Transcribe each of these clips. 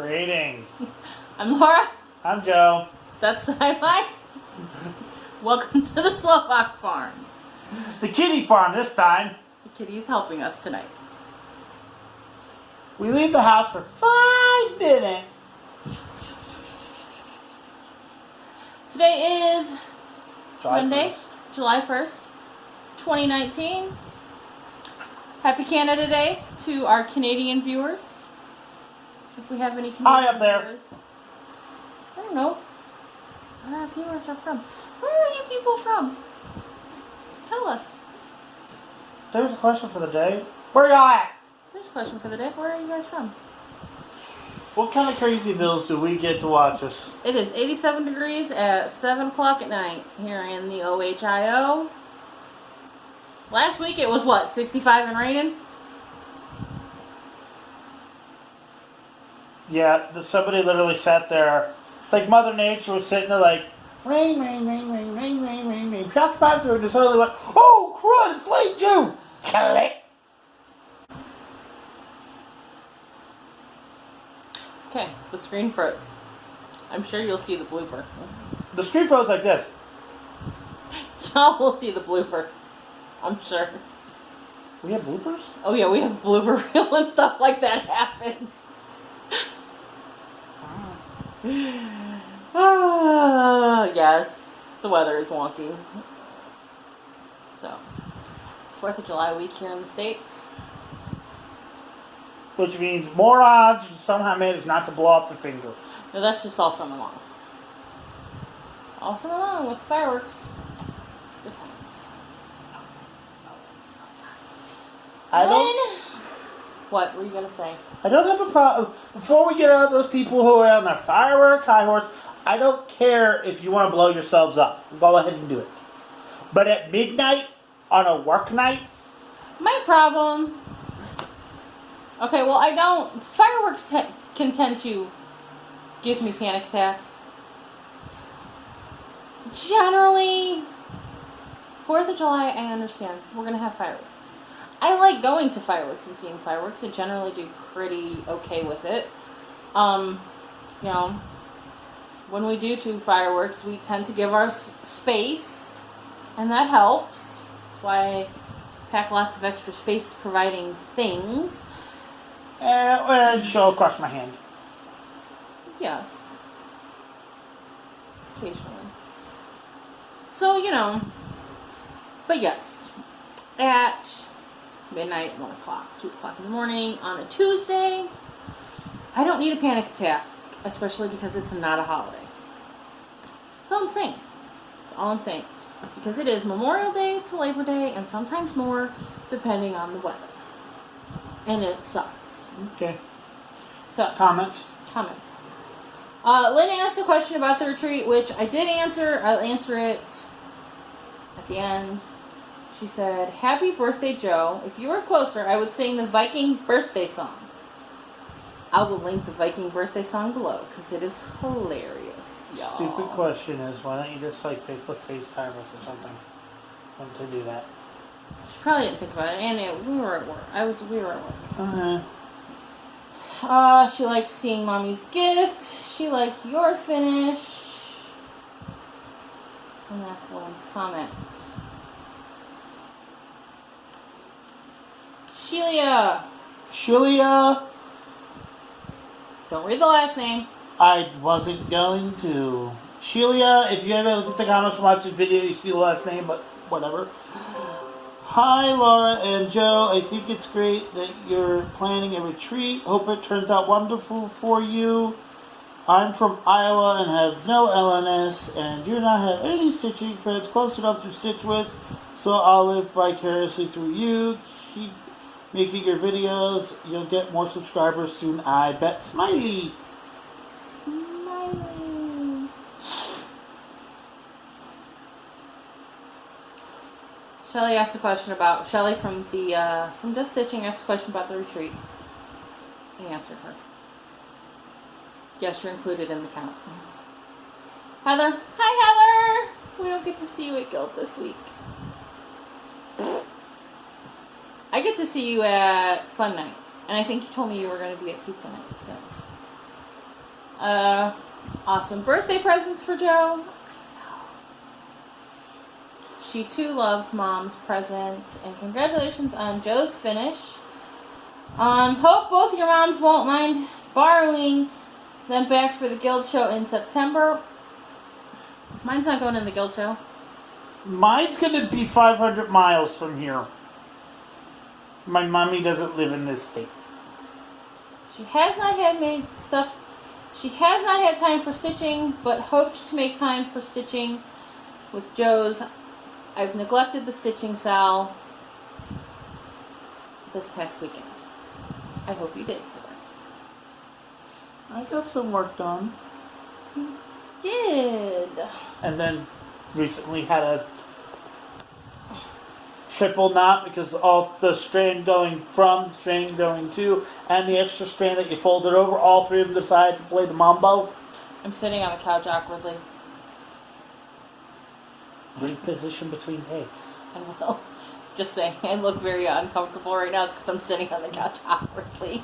Greetings. I'm Laura. I'm Joe. That's Sci-Fi. Welcome to the Slovak farm. The kitty farm this time. The kitty's helping us tonight. We leave the house for 5 minutes. Today is Monday, 1st. July 1st, 2019. Happy Canada Day to our Canadian viewers. If we have any Canadian Hi up there. viewers. I don't know where our viewers are from. Where are you people from? Tell us. There's a question for the day. Where y'all at? There's a question for the day. Where are you guys from? What kind of crazy bills do we get to watch us? It is 87 degrees at 7 o'clock at night here in the OHIO. Last week it was what, 65 and raining? Yeah, somebody literally sat there. It's like Mother Nature was sitting there like, rain, rain, rain, rain, rain, rain, rain, rain. Preoccupied through and just suddenly went, oh crud, it's late June. Click. Okay, the screen froze. I'm sure you'll see the blooper. The screen froze like this. Y'all will see the blooper. I'm sure. We have bloopers? Oh yeah, we have blooper reel and stuff like that happens. Yes, the weather is wonky. So, it's 4th of July week here in the States. Which means morons somehow managed not to blow off their fingers. No, that's just all summer long. All summer long with fireworks. It's good times. I don't. What were you gonna say? I don't have a problem. Before we get out of those people who are on their firework high horse, I don't care if you want to blow yourselves up. Go ahead and do it. But at midnight on a work night, My problem. Okay, well, I don't. Fireworks can tend to give me panic attacks. Generally, 4th of July, I understand. We're going to have fireworks. I like going to fireworks and seeing fireworks. I generally do pretty okay with it. You know, when we do fireworks, we tend to give our space, and that helps. That's why I pack lots of extra space providing things. and she'll crush my hand. Yes. Occasionally. So, you know. But yes. At midnight, 1 o'clock, 2 o'clock in the morning on a Tuesday, I don't need a panic attack. Especially because it's not a holiday. That's all I'm saying. That's all I'm saying. Because it is Memorial Day to Labor Day and sometimes more depending on the weather. And it sucks. Okay. So, Comments? Lynn asked a question about the retreat, which I did answer. I'll answer it at the end. She said, "Happy birthday, Joe. If you were closer, I would sing the Viking birthday song." I will link the Viking birthday song below, because it is hilarious, y'all. Stupid question is, why don't you just like Facebook FaceTime us or something? When to do that? She probably didn't think about it, and we were at work. We were at work. She liked seeing Mommy's gift. She liked your finish. And that's Lauren's comment. Shelia. Don't read the last name. I wasn't going to. Shelia, if you haven't looked at the comments from watching the video, you see the last name, but whatever. Hi, Laura and Joe. I think it's great that you're planning a retreat. Hope it turns out wonderful for you. I'm from Iowa and have no LNS and do not have any stitching friends close enough to stitch with, so I'll live vicariously through you. Keep making your videos. You'll get more subscribers soon, I bet. Smiley. Smiley. Shelly asked a question about Shelly from Just Stitching asked a question about the retreat. I answered her. Yes, you're included in the count. Heather. Hi, Heather. We don't get to see you at Guild this week. I get to see you at Fun Night. And I think you told me you were going to be at Pizza Night, so. Awesome birthday presents for Joe. She too loved Mom's present, and congratulations on Joe's finish. Hope both your moms won't mind borrowing them back for the guild show in September. Mine's not going in the guild show. Mine's gonna be 500 miles from here. My mommy doesn't live in this state. She has not had time for stitching, but hoped to make time for stitching with Joe's. I've neglected the stitching, Sal, this past weekend. I hope you did, Heather. I got some work done. You did. And then recently had a triple knot because all the strand going from, the strand going to, and the extra strand that you folded over, all three of them decided to play the mambo. I'm sitting on the couch awkwardly. Reposition between takes. I will. Just saying, I look very uncomfortable right now. It's because I'm sitting on the couch awkwardly.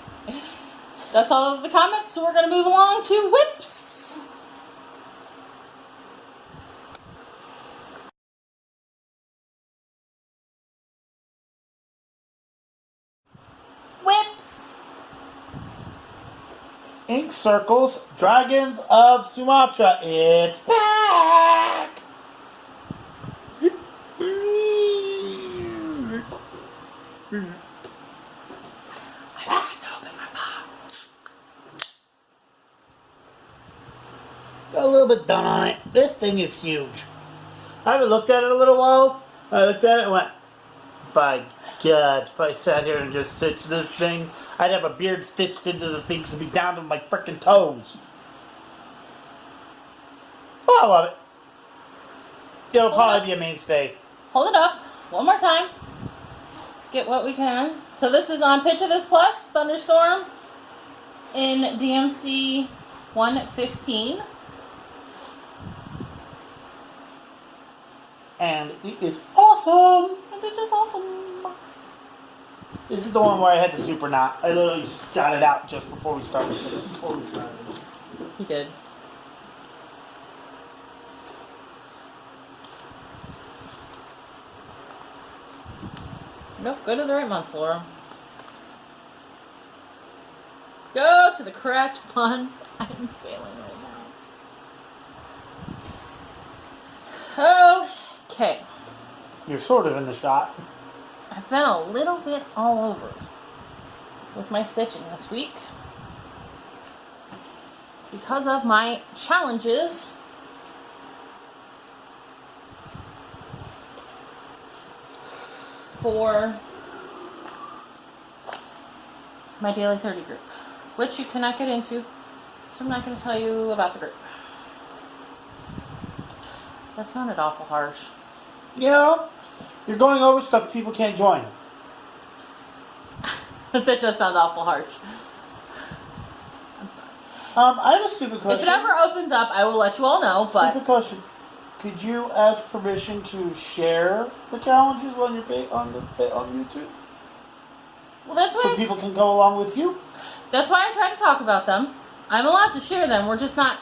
That's all of the comments, so we're going to move along to whips. Whips. Ink Circles, Dragons of Sumatra. It's back! I forgot to open my pop. Got a little bit done on it. This thing is huge. I haven't looked at it in a little while. I looked at it and went, by God, if I sat here and just stitched this thing, I'd have a beard stitched into the thing to be down to my frickin' toes. Oh, I love it. It'll probably be a mainstay. Hold it up. One more time. Let's get what we can. So this is on Picture This Plus, Thunderstorm, in DMC 115. And it is awesome. And it's just awesome. This is the one where I had the super knot. I literally just got it out just before we started. He did. Nope, go to the right month, Laura. Go to the correct month. I'm failing right now. Okay. You're sort of in the shot. I've been a little bit all over with my stitching this week because of my challenges for my Daily 30 group, which you cannot get into, so I'm not going to tell you about the group. That sounded awful harsh. Yeah, you're going over stuff people can't join. That does sound awful harsh. I'm sorry. I have a stupid question. If it ever opens up, I will let you all know, but... Stupid question. Could you ask permission to share the challenges on your on YouTube? Well, that's why so people can go along with you? That's why I try to talk about them. I'm allowed to share them. We're just not...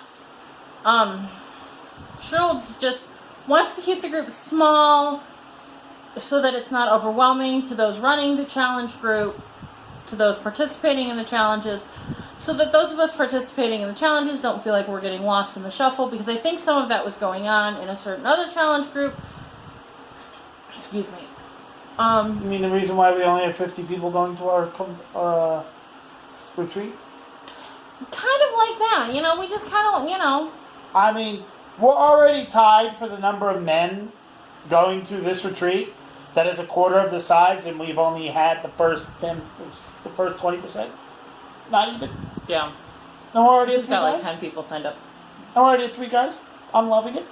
Cheryl's just wants to keep the group small so that it's not overwhelming to those running the challenge group, to those participating in the challenges, so that those of us participating in the challenges don't feel like we're getting lost in the shuffle, because I think some of that was going on in a certain other challenge group. Excuse me. You mean the reason why we only have 50 people going to our retreat? Kind of like that. You know, we just kind of, I mean, we're already tied for the number of men going to this retreat. That is a quarter of the size, and we've only had the first 20%. Not even. Yeah. And we're already at We've 3 got guys. like 10 people signed up. And we're already at 3 guys. I'm loving it.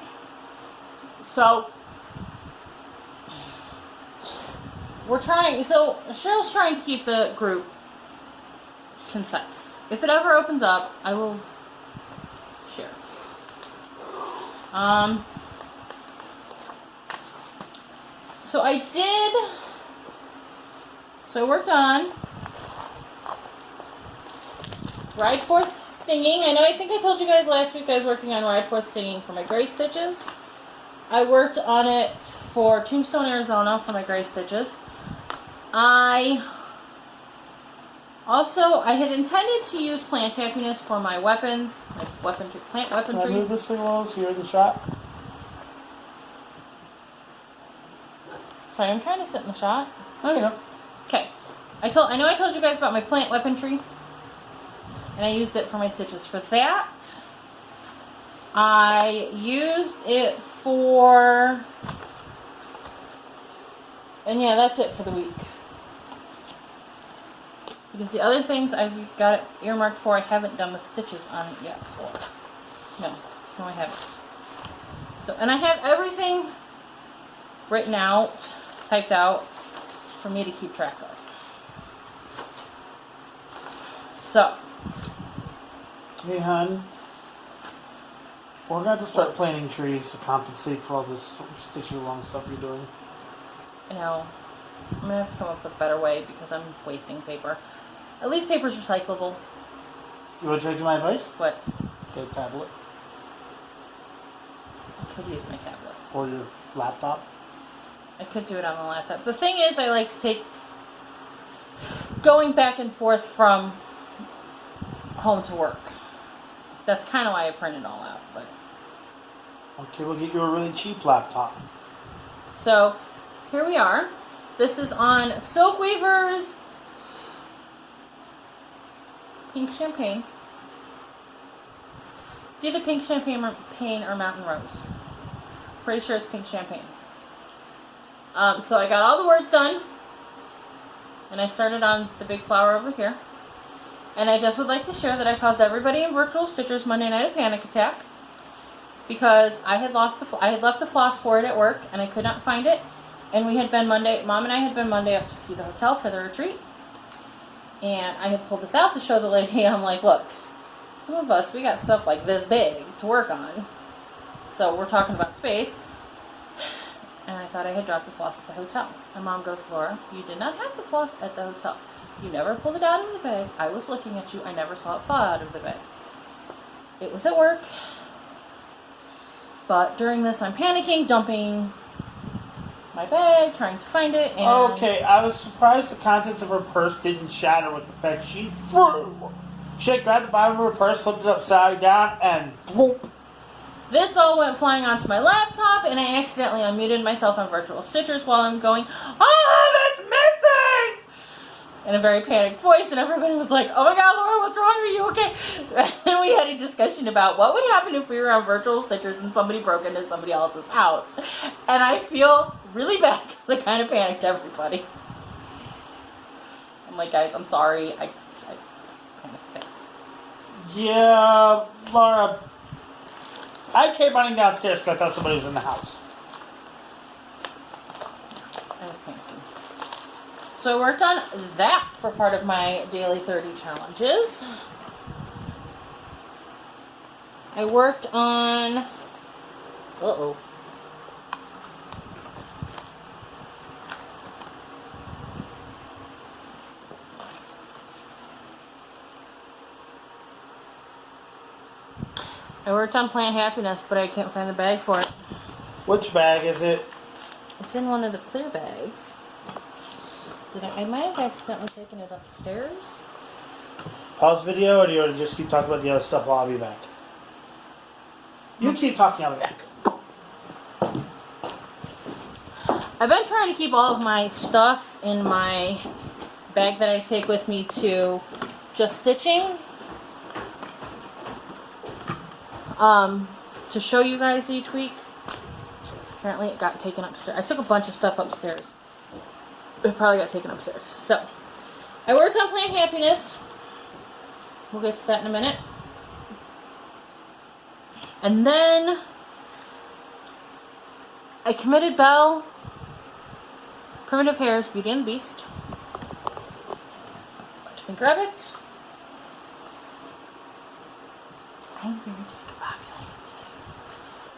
So, we're trying, so Cheryl's trying to keep the group concise. If it ever opens up, I will share. So I worked on Ride Forth singing. I think I told you guys last week I was working on Ride Forth Singing for my gray stitches. I worked on it for Tombstone, Arizona for my gray stitches. I had intended to use Plant Happiness for my weapons, my weaponry, plant Can I weaponry. move this thing a little so you're in the shot? Sorry, I'm trying to sit in the shot. Oh, yeah. Okay. I know I told you guys about my plant weaponry. And I used it for my stitches for that. I used it for... And yeah, that's it for the week. Because the other things I've got it earmarked for, I haven't done the stitches on it yet for. No, I haven't. So, and I have everything written out, typed out, for me to keep track of. So. Hey, hon. We're going to have to start planting trees to compensate for all this stitching along stuff you're doing. I know. I'm going to have to come up with a better way because I'm wasting paper. At least paper's recyclable. You want to take my advice? What? Get a tablet. I could use my tablet. Or your laptop. I could do it on the laptop. The thing is, I like to take going back and forth from home to work. That's kind of why I print it all out. But Okay, we'll get you a really cheap laptop. so here we are. This is on Silk Weaver's Pink Champagne. It's either Pink Champagne or Mountain Rose. Pretty sure it's Pink Champagne. So I got all the words done. And I started on the big flower over here. And I just would like to share that I caused everybody in Virtual Stitchers Monday night a panic attack. Because I had left the floss for it at work and I could not find it. And we had been Mom and I had been Monday up to see the hotel for the retreat. And I had pulled this out to show the lady. I'm like, look, some of us, we got stuff like this big to work on. So we're talking about space. And I thought I had dropped the floss at the hotel. And Mom goes, Laura, you did not have the floss at the hotel. You never pulled it out of the bag. I was looking at you. I never saw it fall out of the bag. It was at work. But during this, I'm panicking, dumping my bag, trying to find it. And Okay, I was surprised the contents of her purse didn't shatter with the fact she threw. She had grabbed the bottom of her purse, flipped it upside down, and whoop. This all went flying onto my laptop, and I accidentally unmuted myself on Virtual Stitchers while I'm going, oh, it's missing! In a very panicked voice, and everybody was like, oh my god, Laura, what's wrong? Are you okay? And we had a discussion about what would happen if we were on Virtual Stitchers and somebody broke into somebody else's house. And I feel really bad because I kind of panicked everybody. I'm like, guys, I'm sorry. I panicked. Yeah, Laura. I came running downstairs because I thought somebody was in the house. I was panicking. So I worked on that for part of my daily 30 challenges. I worked on... Uh-oh. I worked on Plant Happiness, but I can't find the bag for it. Which bag is it? It's in one of the clear bags. I might have accidentally taken it upstairs. Pause video, or do you want to just keep talking about the other stuff while I'll be back? You keep talking, I'll be back. I've been trying to keep all of my stuff in my bag that I take with me to Just Stitching. To show you guys each week. Apparently it got taken upstairs. I took a bunch of stuff upstairs. It probably got taken upstairs. So, I worked on Plant Happiness. We'll get to that in a minute. And then I committed Belle, Primitive Hairs, Beauty and the Beast. Let me grab it. I'm very discombobulated today.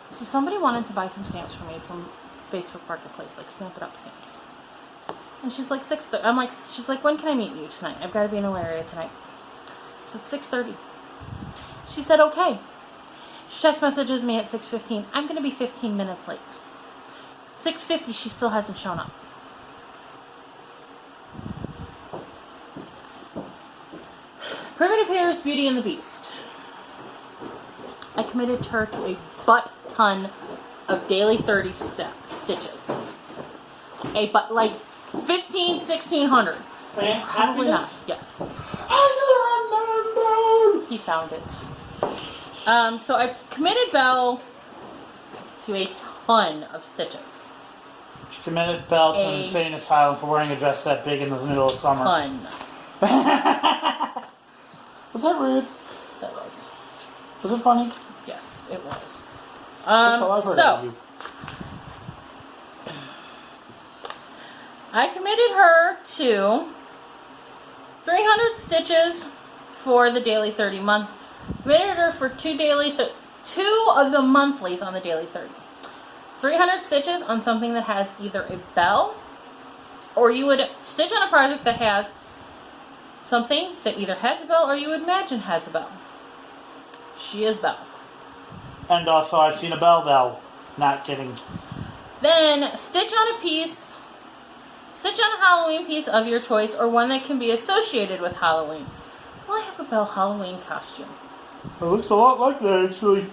So somebody wanted to buy some stamps for me from Facebook Marketplace, like Stamp It Up stamps. And she's like, she's like, when can I meet you tonight? I've got to be in Elaria tonight. So it's 6:30. She said, okay. She text messages me at 6:15. I'm going to be 15 minutes late. 6:50, she still hasn't shown up. Primitive Hair's Beauty and the Beast. I committed her to a butt ton of daily 30 stitches. Like 15, 1600. Probably not. Yes. I remembered. He found it. So I committed Belle to a ton of stitches. She committed Belle to an insane asylum for wearing a dress that big in the middle of summer. Ton. Was that rude? That was. Was it funny? Yes, it was. That's all I've heard of you. I committed her to 300 stitches for the daily 30 month. Committed her for two of the monthlies on the daily 30. 300 stitches on something that has either a bell, or you would stitch on a project that has something that either has a bell or you would imagine has a bell. She is Belle. And also, I've seen a bell. Not kidding. Then stitch on a Halloween piece of your choice, or one that can be associated with Halloween. Well, I have a Belle Halloween costume. It looks a lot like that, actually.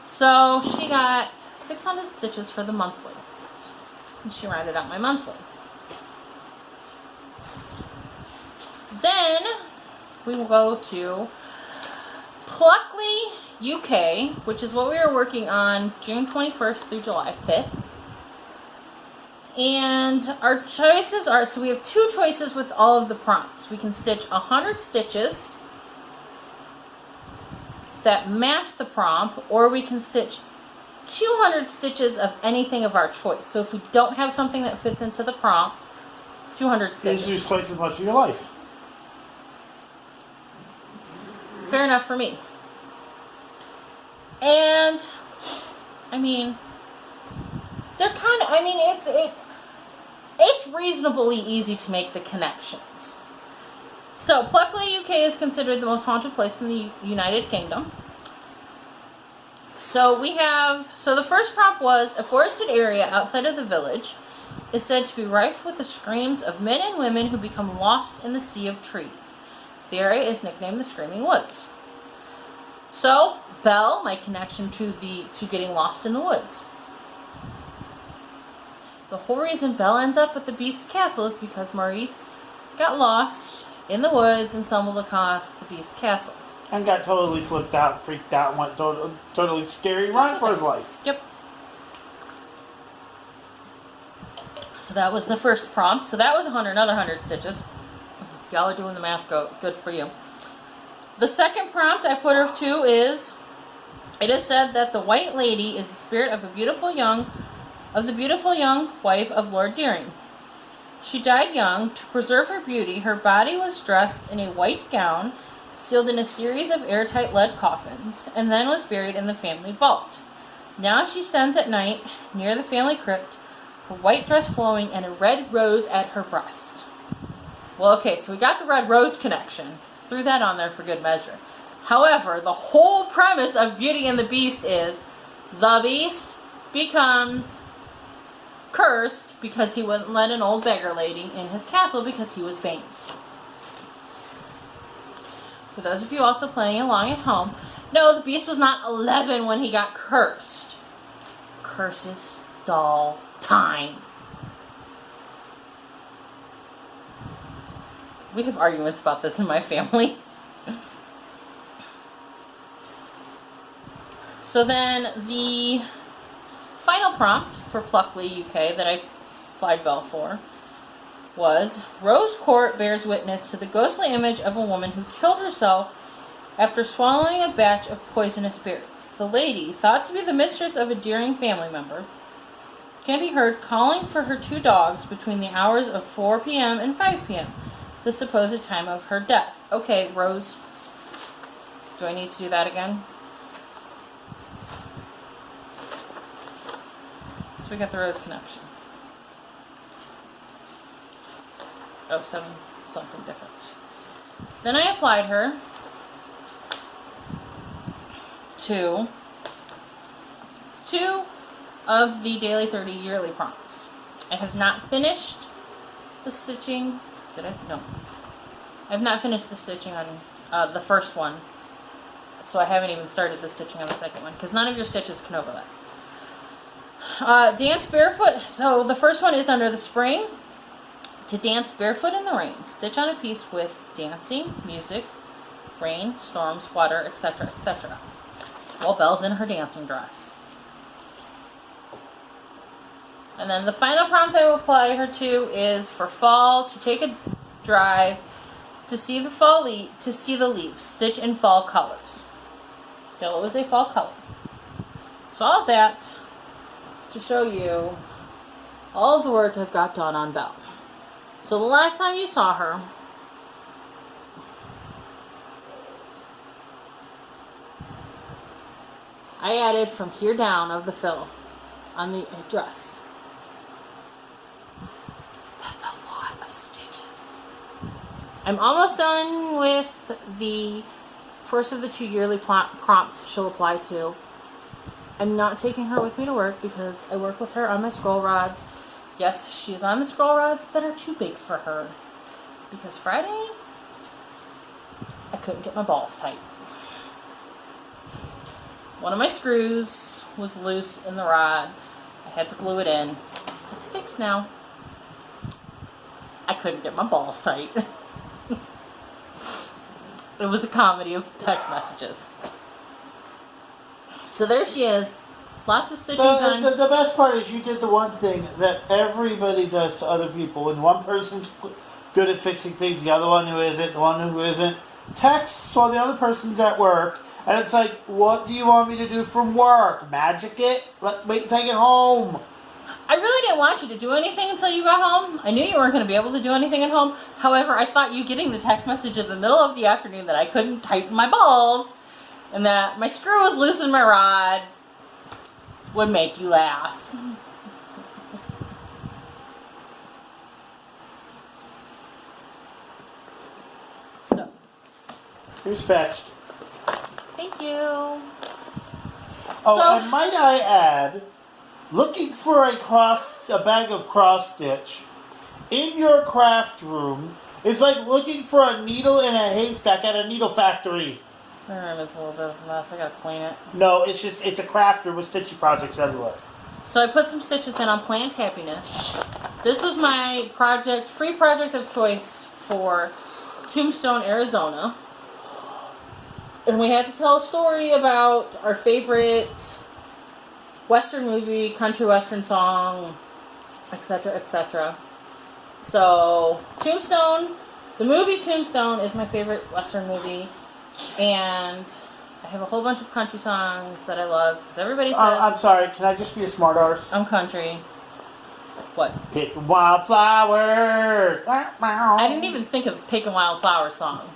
So she got 600 stitches for the monthly. And she rounded out my monthly. Then we will go to Pluckley, UK, which is what we were working on June 21st through July 5th. And our choices are, so we have two choices with all of the prompts. We can stitch 100 stitches that match the prompt, or we can stitch 200 stitches of anything of our choice. So if we don't have something that fits into the prompt, 200 stitches. Just use twice as much of your life. Fair enough for me. And I mean, they're kind of, it's reasonably easy to make the connections. So Pluckley, UK is considered the most haunted place in the United Kingdom. So the first prompt was, a forested area outside of the village is said to be rife with the screams of men and women who become lost in the sea of trees. The area is nicknamed the Screaming Woods. So, Belle, my connection to getting lost in the woods. The whole reason Belle ends up at the Beast's castle is because Maurice got lost in the woods and stumbled across the Beast's castle. And got totally freaked out, and went totally scary run for his life. Yep. So that was the first prompt. So that was another 100 stitches. If y'all are doing the math, good for you. The second prompt I put her to is, it is said that the White Lady is the spirit of the beautiful young wife of Lord Deering. She died young. To preserve her beauty, her body was dressed in a white gown, sealed in a series of airtight lead coffins, and then was buried in the family vault. Now she stands at night near the family crypt, her white dress flowing and a red rose at her breast. Well, okay, so we got the red rose connection. Threw that on there for good measure. However, the whole premise of Beauty and the Beast is the Beast becomes cursed because he wouldn't let an old beggar lady in his castle because he was vain. For those of you also playing along at home, no, the Beast was not 11 when he got cursed. Curses stall time. We have arguments about this in my family. So then the final prompt for Pluckley, UK that I applied Belle for was, Rose Court bears witness to the ghostly image of a woman who killed herself after swallowing a batch of poisonous berries. The lady, thought to be the mistress of a Deering family member, can be heard calling for her two dogs between the hours of 4 p.m. and 5 p.m., the supposed time of her death. Okay, Rose. Do I need to do that again? So we got the Rose connection. Oh, 7, something different. Then I applied her to 2 of the Daily 30 yearly prompts. I have not finished the stitching. Did I? No. I have not finished the stitching on the first one. So I haven't even started the stitching on the second one, because none of your stitches can overlap. Dance barefoot. So the first one is under the spring. To dance barefoot in the rain. Stitch on a piece with dancing, music, rain, storms, water, etc., etc. Well, Belle's in her dancing dress. And then the final prompt I will apply her to is for fall, to take a drive, to see the to see the leaves, stitch in fall colors. Yellow is a fall color. So all of that to show you all of the work I've got done on Belle. So the last time you saw her, I added from here down of the fill on the dress. That's a lot of stitches. I'm almost done with the first of the 2 yearly prompts she'll apply to. I'm not taking her with me to work because I work with her on my scroll rods. Yes, she's on the scroll rods that are too big for her. Because Friday, I couldn't get my balls tight. One of my screws was loose in the rod. I had to glue it in. It's fixed now. I couldn't get my balls tight. It was a comedy of text messages. So there she is. Lots of stitching done. The best part is you did the one thing that everybody does to other people. When one person's good at fixing things, the other one who isn't, the one who isn't, texts while the other person's at work. And it's like, what do you want me to do from work? Magic it? Wait until I get home. I really didn't want you to do anything until you got home. I knew you weren't going to be able to do anything at home. However, I thought you getting the text message in the middle of the afternoon that I couldn't tighten my balls and that my screw was loose in my rod would make you laugh. So, here's fetched. thank you. Oh, So- and might I add, looking for a bag of cross stitch in your craft room is like looking for a needle in a haystack at a needle factory. My room is a little bit of a mess. I gotta clean it. No, it's a craft room with stitchy projects everywhere. So I put some stitches in on Plant Happiness. This was my free project of choice for Tombstone, Arizona. And we had to tell a story about our favorite Western movie, country Western song, etc., etc. So, Tombstone, the movie Tombstone is my favorite Western movie. And I have a whole bunch of country songs that I love, because everybody says... I'm sorry, can I just be a smart arse? I'm country. What? Picking wildflowers. I didn't even think of Pickin' Wildflower song.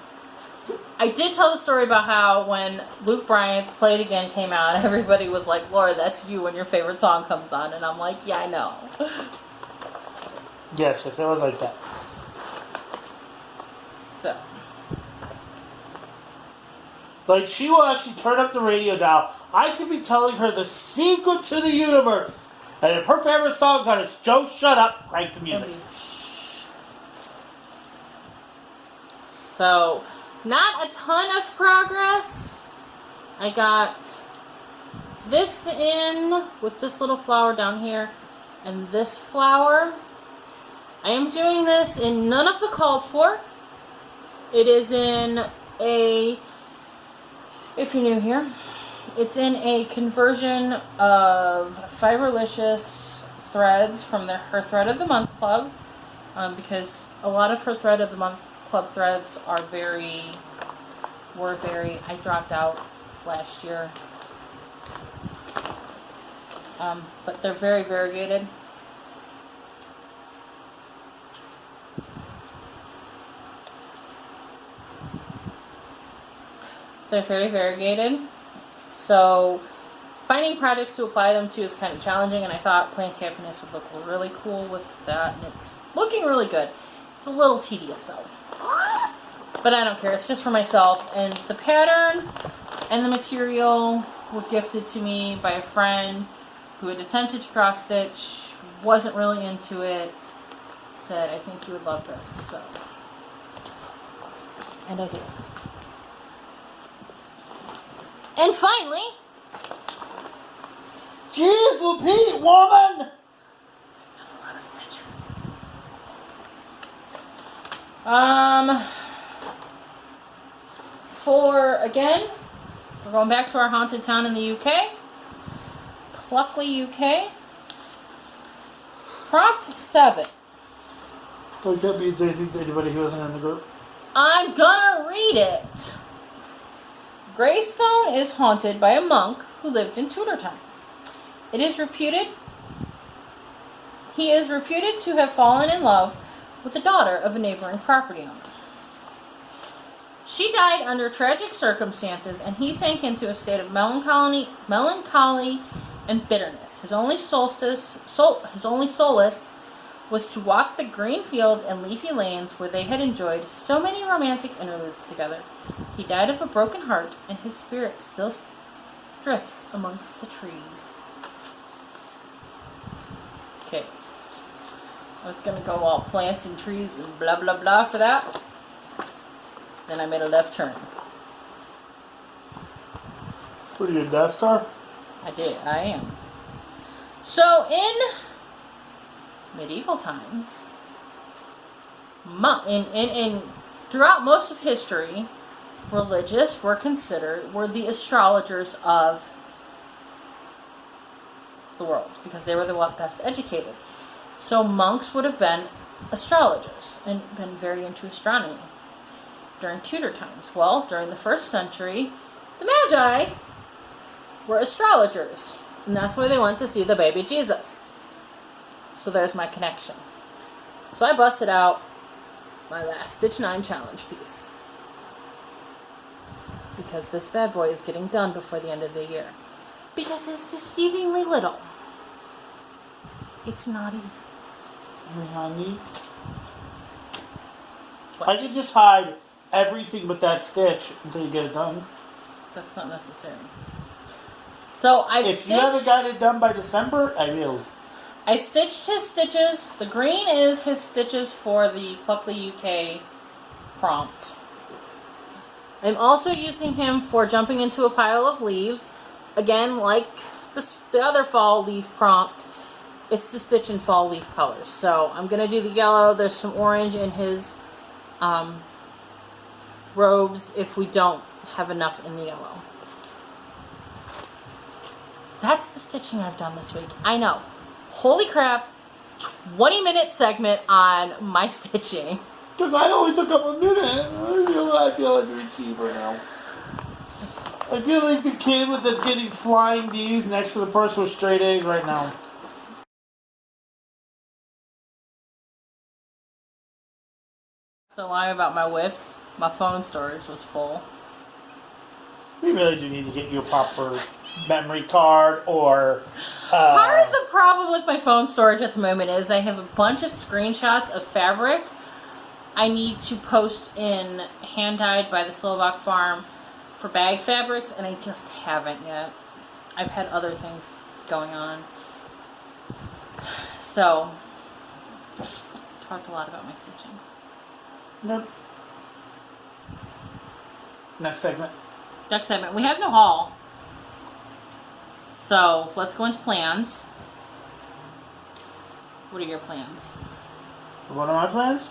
I did tell the story about how when Luke Bryant's Play It Again came out, everybody was like, Laura, that's you when your favorite song comes on. And I'm like, yeah, I know. Yes, it was like that. So. Like, she will actually turn up the radio dial. I could be telling her the secret to the universe. And if her favorite song's on, it's Joe, shut up, crank the music. So, not a ton of progress. I got this in with this little flower down here and this flower. I am doing this in none of the called for. It is in a, if you're new here, it's in a conversion of Fiberlicious threads from her Thread of the Month Club, because a lot of her Thread of the Month Club threads are I dropped out last year. But they're very variegated. They're very variegated. So finding projects to apply them to is kind of challenging, and I thought Plant Happiness would look really cool with that, and it's looking really good. It's a little tedious though. But I don't care, it's just for myself, and the pattern and the material were gifted to me by a friend who had attempted to cross stitch, wasn't really into it, said, I think you would love this, so. And I did. And finally, Jeez, Pete, woman! a lot of stitching. Again, we're going back to our haunted town in the UK. Pluckley, UK. Prompt 7. Like that means anything to anybody who isn't in the group. I'm gonna read it. Greystone is haunted by a monk who lived in Tudor times. He is reputed to have fallen in love with the daughter of a neighboring property owner. She died under tragic circumstances, and he sank into a state of melancholy and bitterness. His only solace was to walk the green fields and leafy lanes where they had enjoyed so many romantic interludes together. He died of a broken heart, and his spirit still drifts amongst the trees. Okay. I was going to go all plants and trees and blah blah blah for that. Then I made a left turn. What are you, a Death Star? I am. So in medieval times, throughout most of history, religious were the astrologers of the world because they were the best educated. So monks would have been astrologers and been very into astronomy during Tudor times. Well, during the 1st century, the Magi were astrologers, and that's why they went to see the baby Jesus. So there's my connection. So I busted out my last Stitch 9 challenge piece because this bad boy is getting done before the end of the year because it's deceivingly little. It's not easy. Honey, What? I could just hide everything but that stitch until you get it done. That's not necessary. So If you haven't got it done by December, I will. I stitched his stitches. The green is his stitches for the Pluckley UK prompt. I'm also using him for jumping into a pile of leaves. Again, like the other fall leaf prompt, it's to stitch in fall leaf colors. So I'm going to do the yellow. There's some orange in his robes if we don't have enough in the yellow. That's the stitching I've done this week. I know. Holy crap. 20-minute segment on my stitching. Because I only took up a minute. I feel like an achiever now. I feel like the kid that's getting flying D's next to the person with straight A's right now. So lie about my whips. My phone storage was full. We really do need to get you a proper memory card or... Part of the problem with my phone storage at the moment is I have a bunch of screenshots of fabric I need to post in hand-dyed by the Slovak farm for bag fabrics, and I just haven't yet. I've had other things going on. So, talked a lot about my stitching. Nope. Next segment. Next segment. We have no haul. So, let's go into plans. What are your plans? What are my plans?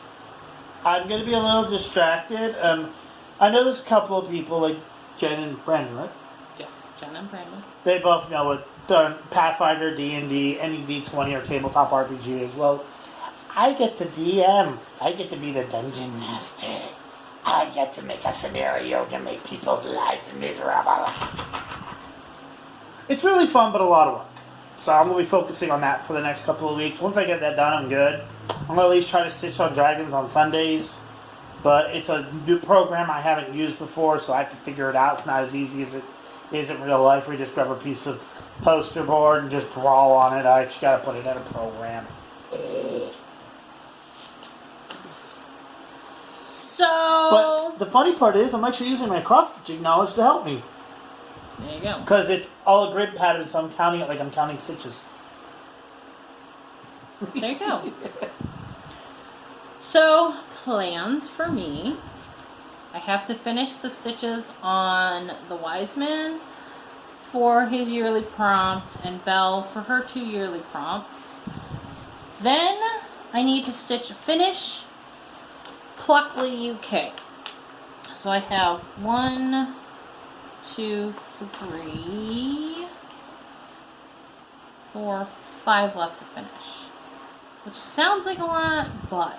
I'm going to be a little distracted. I know there's a couple of people, like Jen and Brandon, right? Yes, Jen and Brandon. They both know what Pathfinder, D&D, any D20 or tabletop RPG is. Well, I get to DM. I get to be the dungeon master. I get to make a scenario to make people's lives miserable. It's really fun, but a lot of work. So I'm going to be focusing on that for the next couple of weeks. Once I get that done, I'm good. I'm going to at least try to stitch on dragons on Sundays. But it's a new program I haven't used before, so I have to figure it out. It's not as easy as it is in real life, where you just grab a piece of poster board and just draw on it. I just got to put it in a program. So... But the funny part is, I'm actually using my cross-stitching knowledge to help me. There you go. Because it's all a grid pattern, so I'm counting it like I'm counting stitches. There you go. So, plans for me. I have to finish the stitches on the Wise Man for his yearly prompt and Belle for her 2 yearly prompts. Then I need to finish Pluckley UK. So I have 1, 2, 3, 4, 5 left to finish. Which sounds like a lot, but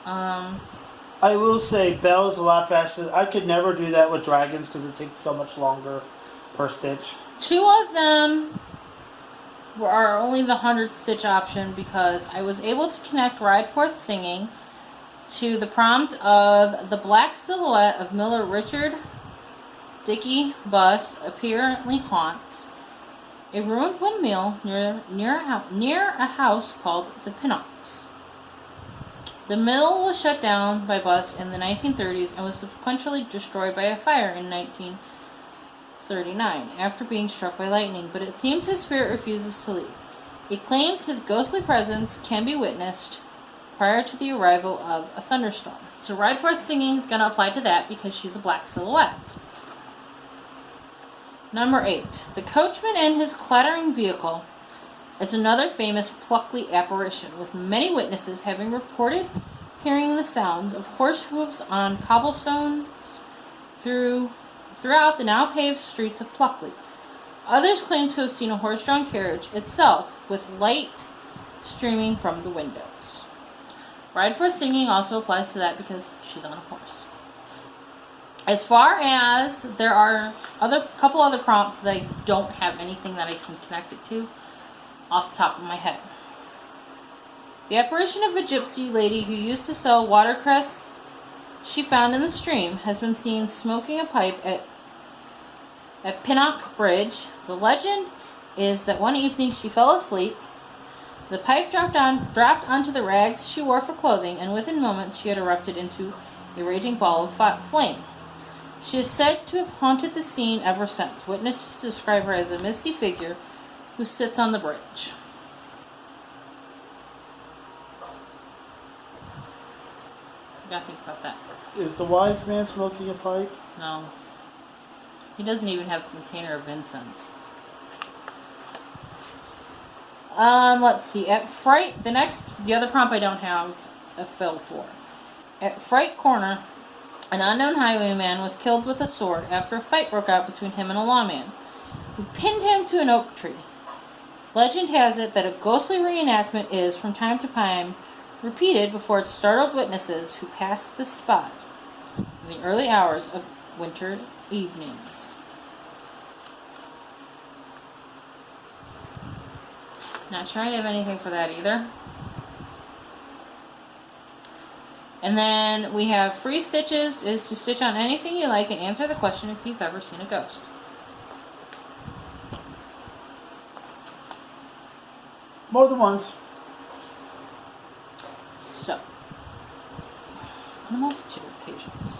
I will say Belle's a lot faster. I could never do that with dragons because it takes so much longer per stitch. 2 of them are only the 100 stitch option because I was able to connect Ride Forth Singing to the prompt of the black silhouette of Miller Richard Dickey bus apparently haunts a ruined windmill near a house called the Pinnocks. The mill was shut down by bus in the 1930s and was subsequently destroyed by a fire in 1939 after being struck by lightning, but it seems his spirit refuses to leave. He claims his ghostly presence can be witnessed prior to the arrival of a thunderstorm. So Ride Forth Singing is going to apply to that because she's a black silhouette. Number 8. The coachman and his clattering vehicle is another famous Pluckley apparition, with many witnesses having reported hearing the sounds of horse hooves on cobblestones throughout the now paved streets of Pluckley. Others claim to have seen a horse-drawn carriage itself with light streaming from the windows. Ride Forth Singing also applies to that because she's on a horse. As far as there are couple other prompts that I don't have anything that I can connect it to off the top of my head. The apparition of a gypsy lady who used to sell watercress she found in the stream has been seen smoking a pipe at Pinnock Bridge. The legend is that one evening she fell asleep. The pipe dropped onto the rags she wore for clothing, and within moments she had erupted into a raging ball of flame. She is said to have haunted the scene ever since. Witnesses describe her as a misty figure who sits on the bridge. You gotta think about that. Is the wise man smoking a pipe? No. He doesn't even have a container of incense. Let's see. At Fright, the other prompt I don't have a fill for. At Fright Corner, an unknown highwayman was killed with a sword after a fight broke out between him and a lawman, who pinned him to an oak tree. Legend has it that a ghostly reenactment is, from time to time, repeated before its startled witnesses who passed the spot in the early hours of winter evenings. Not sure I have anything for that either. And then we have free stitches is to stitch on anything you like and answer the question if you've ever seen a ghost. More than once. So, on a multitude of occasions.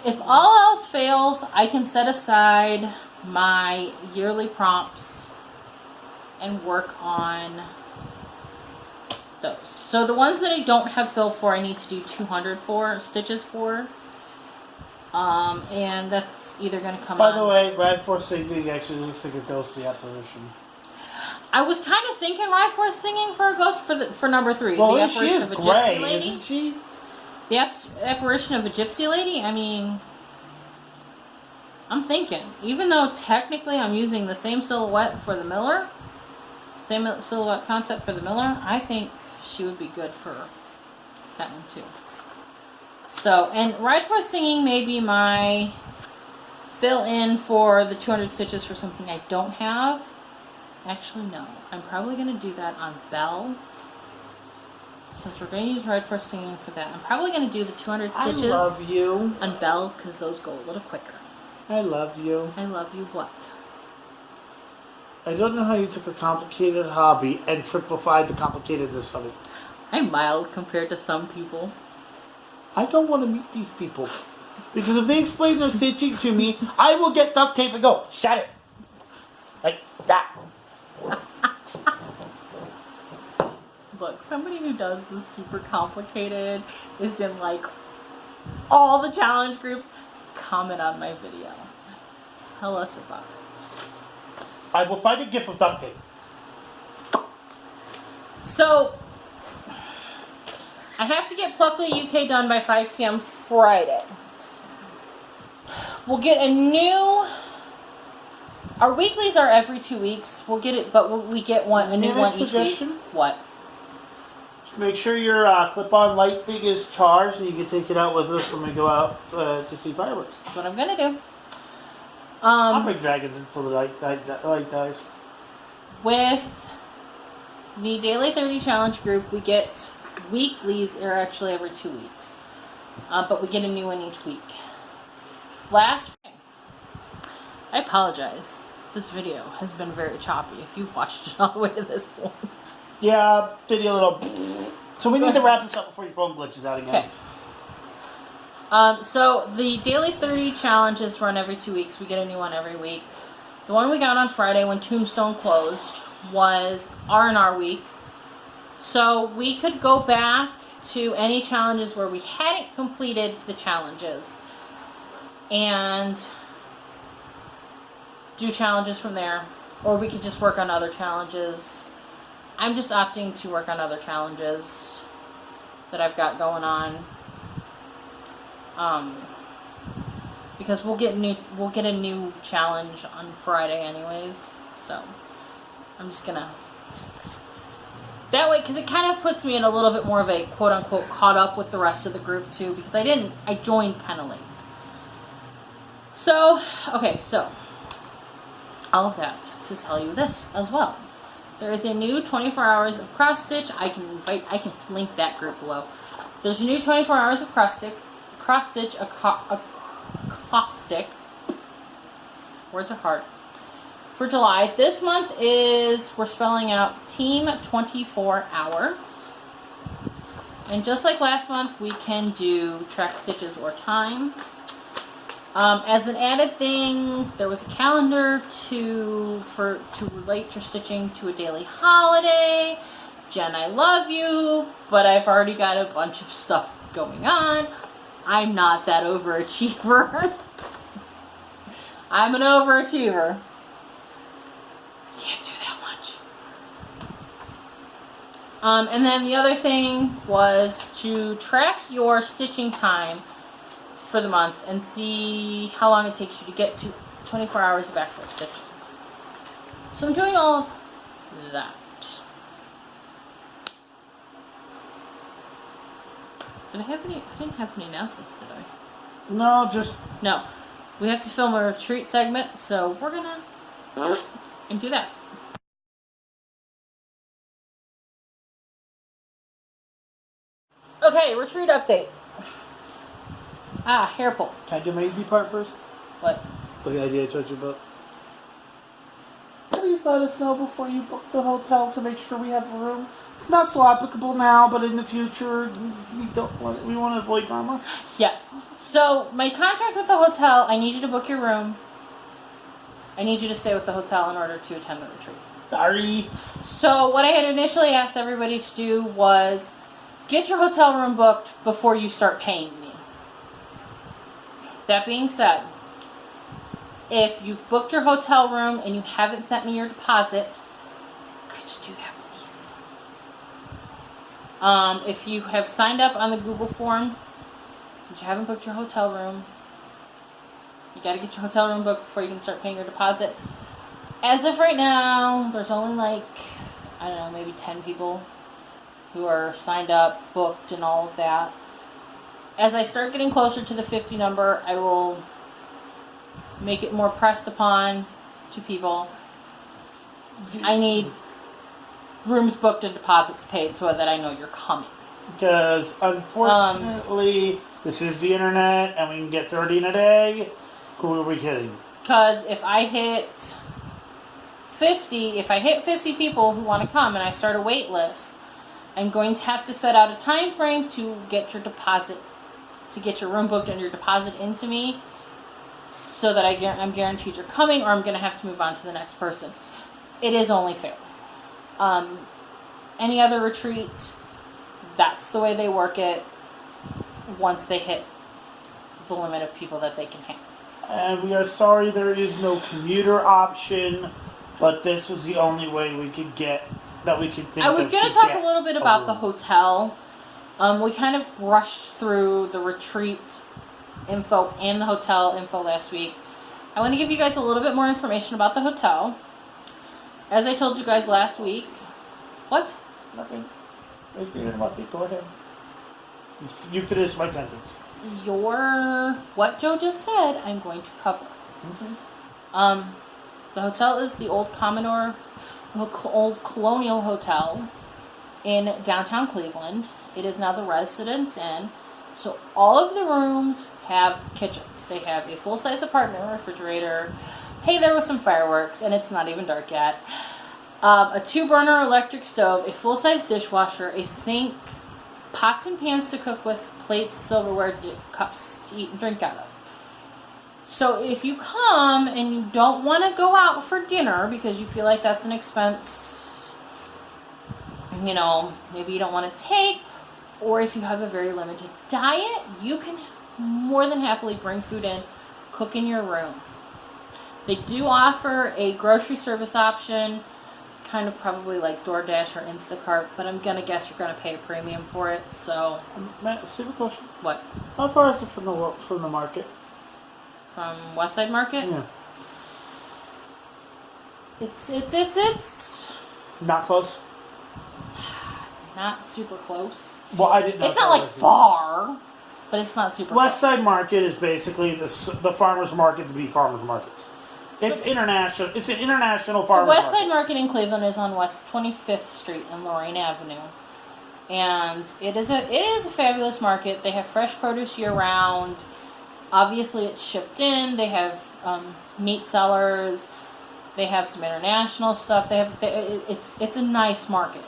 If all else fails, I can set aside my yearly prompts and work on those. So the ones that I don't have fill for, I need to do 200 stitches for. And that's either going to come By the way, Ride Forth Singing actually looks like a ghostly apparition. I was kind of thinking Ride Forth Singing for a ghost for number 3. Well, the she is gray, isn't she? The apparition of a gypsy lady? I mean, I'm thinking. Even though technically I'm using the same silhouette for the Miller, same silhouette concept for the Miller, I think she would be good for that one too. So, and Ride Forth Singing may be my fill-in for the 200 stitches for something I don't have. Actually, no. I'm probably going to do that on Belle. Since we're going to use Ride Forth Singing for that, I'm probably going to do the 200 stitches I love you. on Belle because those go a little quicker. I love you. I love you what? I don't know how you took a complicated hobby and triplified the complicatedness of it. I'm mild compared to some people. I don't want to meet these people. Because if they explain their stitching to me, I will get duct tape and go, shut it. Like that. Look, somebody who does this super complicated is in like all the challenge groups. Comment on my video. Tell us about it. I will find a gif of duct tape. So, I have to get Pluckly UK done by 5 p.m. Friday. We'll get a new... Our weeklies are every 2 weeks. We'll get it, but we get a new one each week. What? Make sure your clip-on light thing is charged, and you can take it out with us when we go out to see fireworks. That's what I'm gonna do. I'll bring dragons until the light dies. With the Daily 30 Challenge group, we get weeklies are actually every 2 weeks, but we get a new one each week. Last Friday, I apologize. This video has been very choppy if you've watched it all the way to this point. Yeah, did you a little... So we need to wrap this up before your phone glitches out again. Okay. So the Daily 30 challenges run every 2 weeks. We get a new one every week. The one we got on Friday when Tombstone closed was R&R week. So we could go back to any challenges where we hadn't completed the challenges and do challenges from there. Or we could just work on other challenges. I'm just opting to work on other challenges that I've got going on. Because we'll get a new challenge on Friday anyways. So I'm just gonna that way, because it kind of puts me in a little bit more of a quote unquote caught up with the rest of the group too, because I joined kind of late. So okay, so all of that to tell you this as well. There is a new 24 hours of cross stitch. I can link that group below. There's a new 24 hours of cross stitch acoustic. Words are hard. For July. This month we're spelling out Team 24 Hour. And just like last month, we can do track stitches or time. As an added thing, there was a calendar to relate your stitching to a daily holiday. Jen, I love you, but I've already got a bunch of stuff going on. I'm not that overachiever. I'm an overachiever. I can't do that much. And then the other thing was to track your stitching time for the month and see how long it takes you to get to 24 hours of actual stitching. So I'm doing all of that. Did I have any? I didn't have any announcements, did I? No, just... No. We have to film a retreat segment, so we're gonna and do that. Okay, retreat update. Hair pull. Can I do my easy part first? What? The idea I told you about. Please let us know before you book the hotel to make sure we have a room. It's not so applicable now, but in the future, we want to avoid drama. Yes. So, my contract with the hotel, I need you to book your room. I need you to stay with the hotel in order to attend the retreat. Sorry. So, what I had initially asked everybody to do was get your hotel room booked before you start paying me. That being said, if you've booked your hotel room and you haven't sent me your deposit, could you do that, please? If you have signed up on the Google form, but you haven't booked your hotel room, you got to get your hotel room booked before you can start paying your deposit. As of right now, there's only like, I don't know, maybe 10 people who are signed up, booked, and all of that. As I start getting closer to the 50 number, I will make it more pressed upon to people. I need rooms booked and deposits paid so that I know you're coming. Because unfortunately, this is the internet and we can get 30 in a day. Who are we kidding? Because if I hit 50 people who want to come and I start a wait list, I'm going to have to set out a time frame to get your deposit to get your room booked and your deposit into me, so that I'm guaranteed you're coming, or I'm going to have to move on to the next person. It is only fair. Any other retreat, that's the way they work it once they hit the limit of people that they can have. And we are sorry there is no commuter option, but this was the only way we could get, that we could think of. I was going to talk a little bit about the hotel. We kind of brushed through the retreat info and the hotel info last week. I want to give you guys a little bit more information about the hotel. As I told you guys last week, what? Nothing. Go ahead. You finished my sentence. What Joe just said, I'm going to cover. Mm-hmm. The hotel is the old old Colonial Hotel in downtown Cleveland. It is now the Residence Inn. So all of the rooms have kitchens. They have a full-size apartment refrigerator. Hey, there was some fireworks, and it's not even dark yet. A 2-burner electric stove, a full-size dishwasher, a sink, pots and pans to cook with, plates, silverware, cups to eat and drink out of. So if you come and you don't want to go out for dinner because you feel like that's an expense, maybe you don't want to take, or if you have a very limited diet, you can more than happily bring food in, cook in your room. They do offer a grocery service option, kind of probably like DoorDash or Instacart, but I'm gonna guess you're gonna pay a premium for it. So, Matt, stupid question. What? How far is it from the market? From West Side Market? Yeah. It's not close. Not super close. Well, I didn't know. It's not like far, but it's not super. West close. Side Market is basically the farmers market to be farmers markets. It's international. It's an international farmers market. The West Side Market in Cleveland is on West 25th Street and Lorraine Avenue, and it is a fabulous market. They have fresh produce year round. Obviously, it's shipped in. They have meat sellers. They have some international stuff. It's a nice market.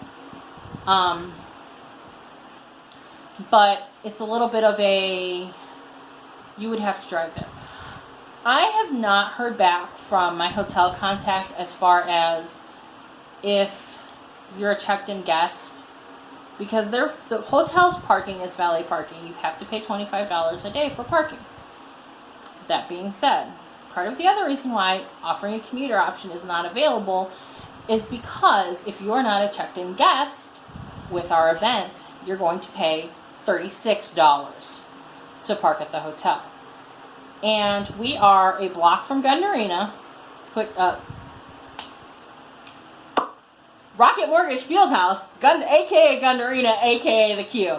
But it's a little bit of you would have to drive there. I have not heard back from my hotel contact as far as if you're a checked-in guest, because the hotel's parking is valet parking. You have to pay $25 a day for parking. That being said, part of the other reason why offering a commuter option is not available is because if you're not a checked-in guest with our event, you're going to pay $36 to park at the hotel. And we are a block from Gun Arena, Rocket Mortgage Fieldhouse, aka Gun Arena, aka the Q.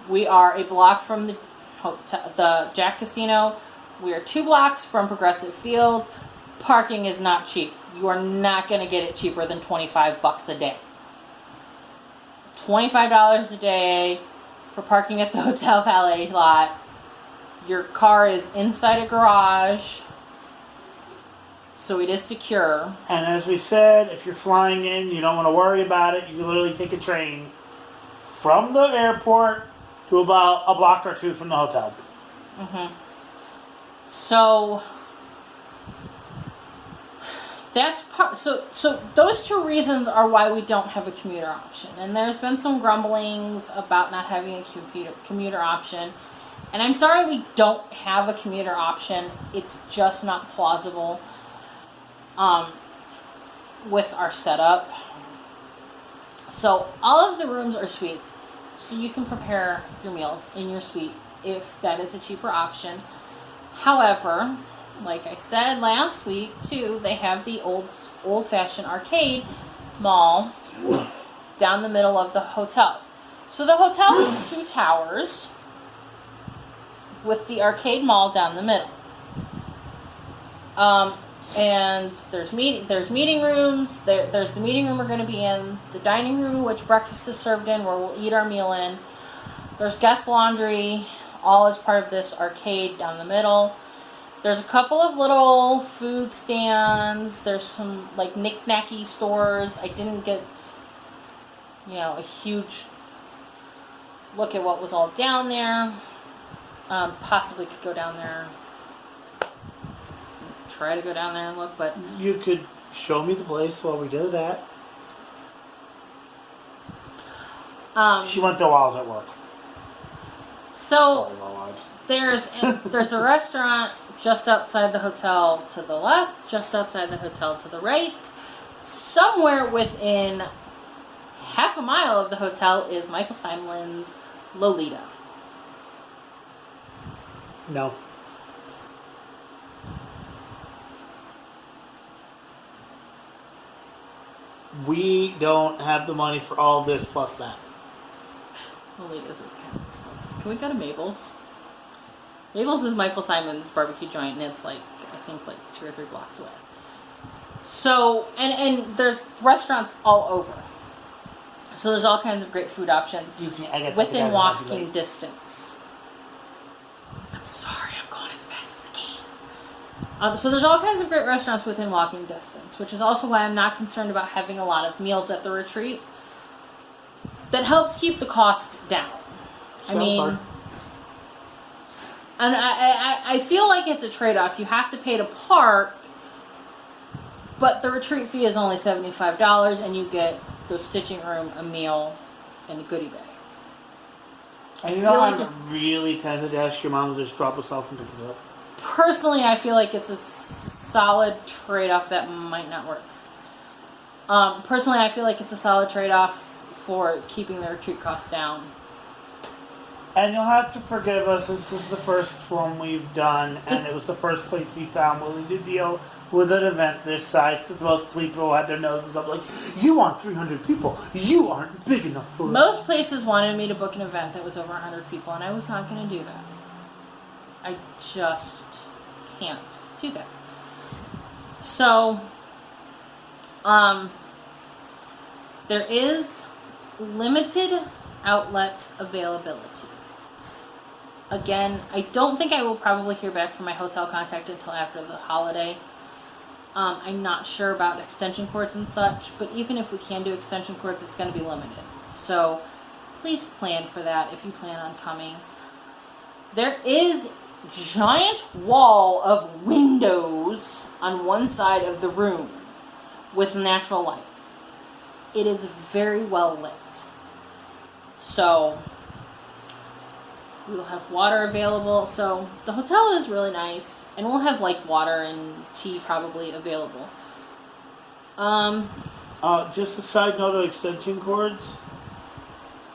We are a block from the Jack Casino. We are 2 blocks from Progressive Field. Parking is not cheap. You are not going to get it cheaper than $25 a day. $25 a day for parking at the hotel valet lot. Your car is inside a garage, so it is secure. And as we said, if you're flying in, you don't want to worry about it. You can literally take a train from the airport to about a block or 2 from the hotel. Mm-hmm. So that's part. So those 2 reasons are why we don't have a commuter option. And there's been some grumblings about not having a commuter option. And I'm sorry we don't have a commuter option. It's just not plausible with our setup. So all of the rooms are suites. So you can prepare your meals in your suite if that is a cheaper option. However, like I said last week too, they have the old-fashioned arcade mall down the middle of the hotel. So the hotel is 2 towers with the arcade mall down the middle. And there's meeting rooms. There's the meeting room we're going to be in, the dining room which breakfast is served in, where we'll eat our meal in. There's guest laundry, all as part of this arcade down the middle. There's a couple of little food stands. There's some like knick-knacky stores. I didn't get, a huge look at what was all down there. Possibly could go down there. Try to go down there and look, but You could show me the place while we do that. She went there while I was at work. so Story of our lives. there's a restaurant just outside the hotel to the left, just outside the hotel to the right. Somewhere within half a mile of the hotel is Michael Simon's Lolita. No. We don't have the money for all this plus that. Lolita's is kind of expensive. Can we go to Mabel's? Mabel's is Michael Simon's barbecue joint, and it's like, I think, like 2 or 3 blocks away. So, and there's restaurants all over. So there's all kinds of great food options Excuse me, I got within walking distance. I'm sorry, I'm going as fast as I can. So there's all kinds of great restaurants within walking distance, which is also why I'm not concerned about having a lot of meals at the retreat. That helps keep the cost down. I mean, and I feel like it's a trade-off. You have to pay to park, but the retreat fee is only $75, and you get the stitching room, a meal, and a goodie bag. And you know, I'm really tempted to ask your mom to just drop us off and pick us up. Personally, I feel like it's a solid trade-off that might not work. Personally, I feel like it's a solid trade-off for keeping the retreat costs down. And you'll have to forgive us. This is the first one we've done, and it was the first place we found willing to deal with an event this size. Because most people had their noses up, like, "You want 300 people? You aren't big enough for us." Most places wanted me to book an event that was over 100 people, and I was not going to do that. I just can't do that. So, there is limited outlet availability. Again, I don't think I will probably hear back from my hotel contact until after the holiday. I'm not sure about extension cords and such, but even if we can do extension cords, it's going to be limited. So please plan for that if you plan on coming. There is giant wall of windows on one side of the room with natural light. It is very well lit. So we will have water available. So the hotel is really nice, and we'll have like water and tea probably available. Just a side note of extension cords.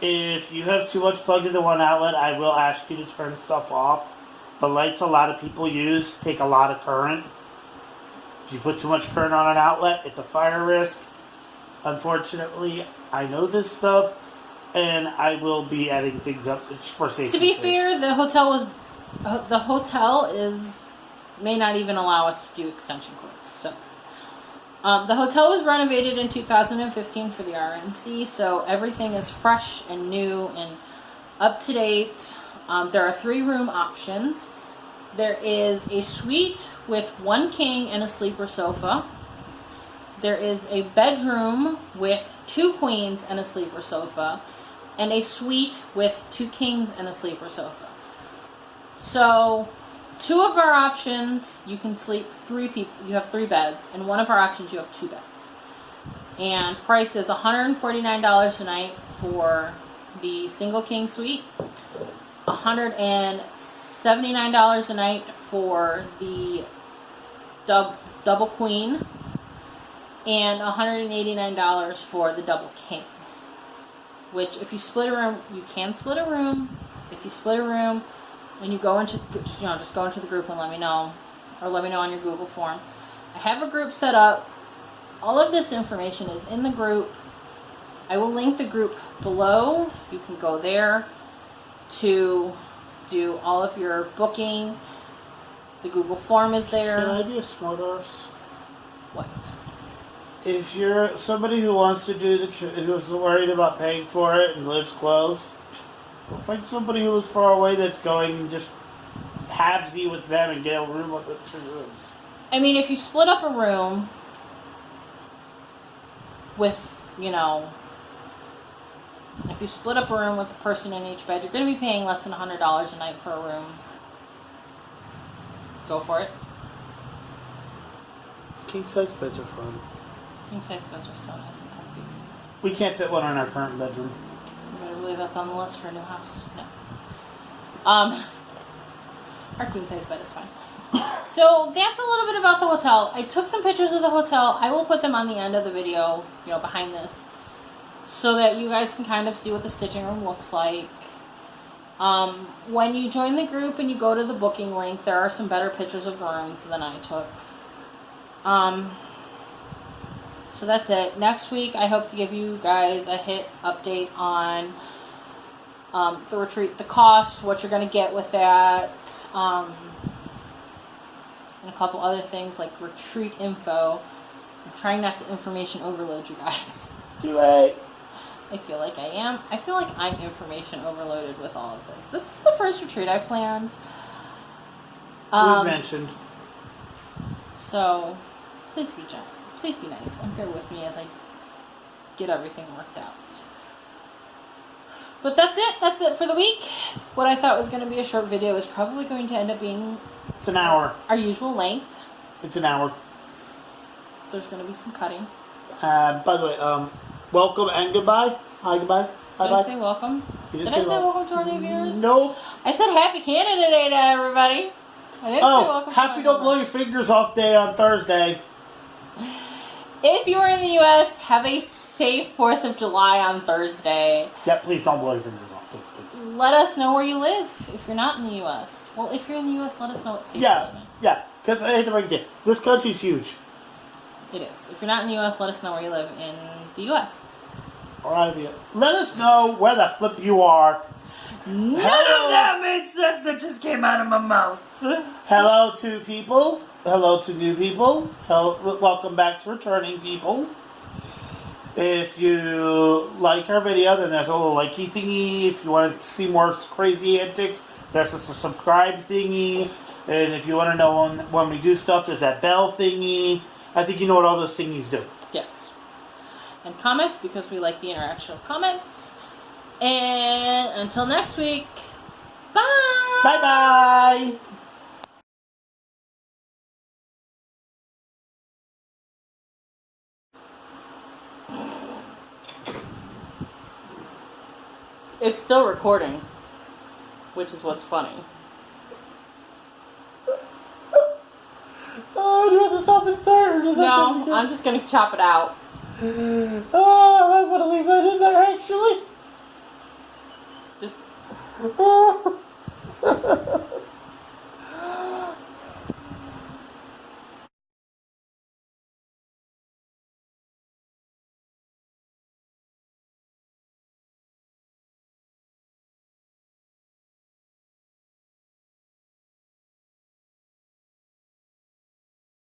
If you have too much plugged into one outlet, I will ask you to turn stuff off. The lights a lot of people use take a lot of current. If you put too much current on an outlet, it's a fire risk. Unfortunately, I know this stuff, and I will be adding things up for safety. To be fair, the hotel may not even allow us to do extension cords. So the hotel was renovated in 2015 for the RNC, so everything is fresh and new and up to date. There are 3 room options. There is a suite with 1 king and a sleeper sofa. There is a bedroom with 2 queens and a sleeper sofa, and a suite with 2 kings and a sleeper sofa. So 2 of our options, you can sleep 3 people. You have 3 beds, and 1 of our options, you have 2 beds. And price is $149 a night for the single king suite, $179 a night for the double queen, and $189 for the double king. Which, if you split a room, you can split a room. If you split a room, when you go into, just go into the group and let me know, or let me know on your Google form. I have a group set up. All of this information is in the group. I will link the group below. You can go there to do all of your booking. The Google form is there. Can I be a smart arse? What? If you're somebody who wants to do who's worried about paying for it and lives close, go find somebody who lives far away that's going and just halvesy with them and get a room with 2 rooms. I mean, if you split up a room with, If you split up a room with a person in each bed, you're going to be paying less than $100 a night for a room. Go for it. King size beds are fun. King size beds are so nice and comfy. We can't fit one in our current bedroom. You better believe that's on the list for a new house. No. Our queen size bed is fine. So that's a little bit about the hotel. I took some pictures of the hotel. I will put them on the end of the video, behind this, so that you guys can kind of see what the stitching room looks like. When you join the group and you go to the booking link, there are some better pictures of rooms than I took. So that's it. Next week, I hope to give you guys a update on the retreat, the cost, what you're going to get with that, and a couple other things like retreat info. I'm trying not to information overload you guys. Too late. I feel like I am. I feel like I'm information overloaded with all of this. This is the first retreat I've planned. We've mentioned. So, please be gentle. Please be nice and bear with me as I get everything worked out. But that's it. That's it for the week. What I thought was going to be a short video is probably going to end up being... It's an hour. Our usual length. It's an hour. There's going to be some cutting. By the way, welcome and goodbye. Hi, goodbye. Bye, Did I say welcome? Did I say welcome to our new viewers? Nope. I said Happy Canada Day to everybody. I didn't say welcome. Happy Don't Blow Your Fingers Off Day on Thursday. If you are in the U.S., have a safe 4th of July on Thursday. Yeah, please don't blow your fingers off. Please. Let us know where you live if you're not in the U.S. Well, if you're in the U.S., let us know what's safe. Yeah, because I hate to break it. This country's huge. It is. If you're not in the U.S., let us know where you live in the U.S. Alright, let us know where the flip you are. None of that made sense. That just came out of my mouth. Hello to people. Hello to new people. Welcome back to returning people. If you like our video, then there's a little likey thingy. If you want to see more crazy antics, there's a subscribe thingy. And if you want to know when we do stuff, there's that bell thingy. I think you know what all those thingies do. Yes. And comments, because we like the interaction of comments. And until next week, bye! Bye-bye! It's still recording, which is what's funny. Oh, do you have to stop and start? No, I'm just going to chop it out. Oh, I want to leave that in there, actually. Just... Oh.